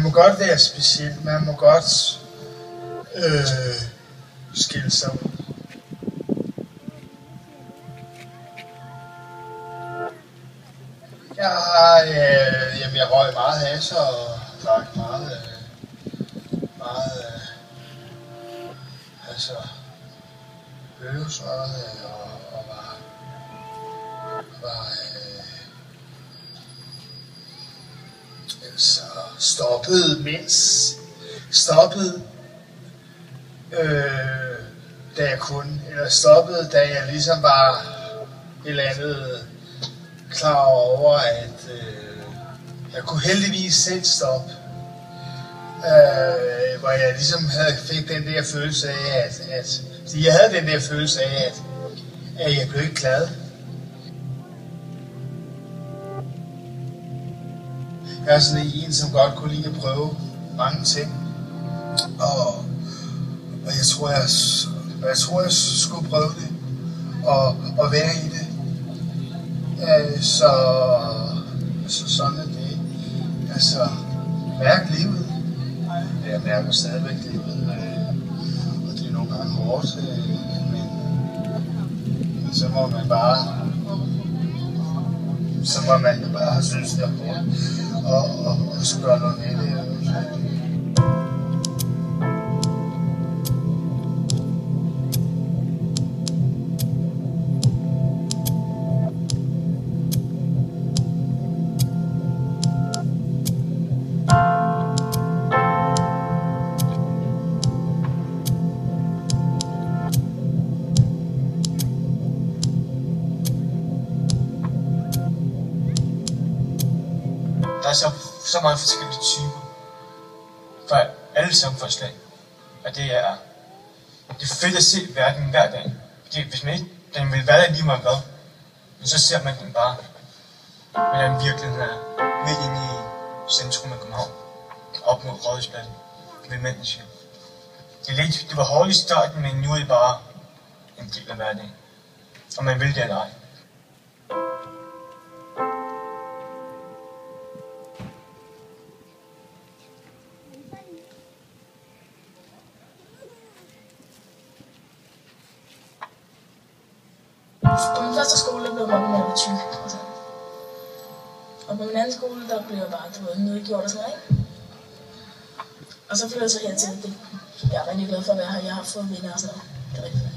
Man må godt være speciel, man må godt skille sig ud. Jeg røg meget hash og drak meget bøvesrød og var altså stoppede da jeg kunne, eller stoppede da jeg ligesom var et eller andet klar over, at jeg kunne heldigvis selv stoppe. Hvor jeg ligesom fik den der følelse af, jeg havde den der følelse af, at jeg blev ikke glad. Jeg er sådan en, som godt kunne lide at prøve mange ting. Og jeg tror, jeg skulle prøve det. Og være i det. Så sådan er det. Altså, mærk livet. Jeg mærker stadigvæk livet. Og det er nogle gange hårdt. Men så må man bare synes, det er hårdt. Og så gøre noget med det. Der er så mange forskellige typer for alle samfundslag, og det er fedt at se verden hver dag. Fordi hvis man ikke den vil være der lige meget hvad, men så ser man den bare, hvordan virkeligheden er midt inde i centrum af København, op mod Rådhuspladsen, ved Mændenshjem. Det var hårdt i starten, men nu er det bare en del af hverdagen, og man vil det eller ej. På min første skole blev jeg mobbet, når jeg var 20. Og på min anden skole, der blev jeg bare nedgjort og sådan noget, ikke? Og så flyttede jeg så hertil. Jeg er rigtig glad for at være her. Jeg har fået venner og sådan noget. Det er rigtig fedt.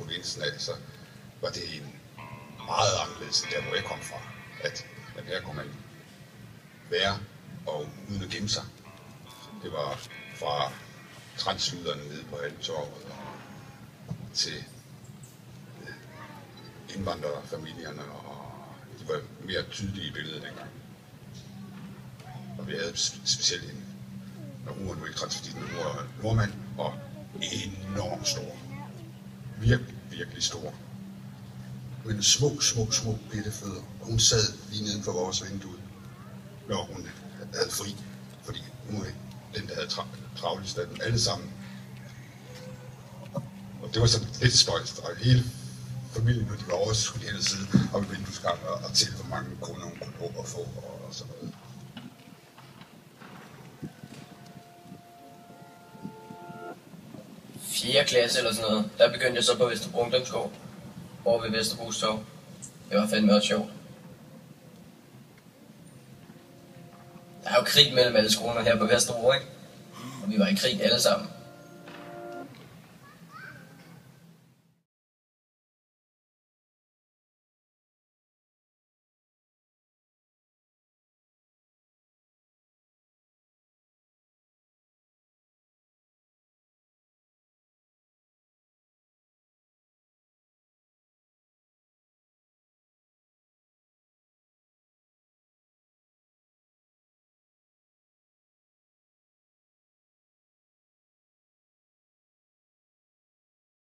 provinsen af, så var det en meget anderledes end der, hvor jeg kom fra. At her kunne man være og uden at gemme sig. Det var fra translyderne nede på Halmtorvet til indvandrerfamilierne, og de var mere tydelige i billedet dengang. Og vi havde specielt en, når hun var nu ikke transvestit, men hun var nordmand, og enormt stor. Virkelig stor. Men små bitte fødder. Og hun sad lige neden for vores vindue, når hun havde fri. Fordi hun var den, der havde travlest af dem alle sammen. Og det var sådan lidt spøjst, og hele familien, når de var over, så skulle de hen og sidde oppe i vinduesgangen og tælle, hvor mange kunder hun kunne håbe at få, og sådan noget. Fjerde klasse eller sådan noget, der begyndte jeg så på Vesterbro Ungdomsgård, over ved Vesterbros Torv. Det var fandme også sjovt. Der er jo krig mellem alle skolerne her på Vesterbro, ikke? Og vi var i krig alle sammen.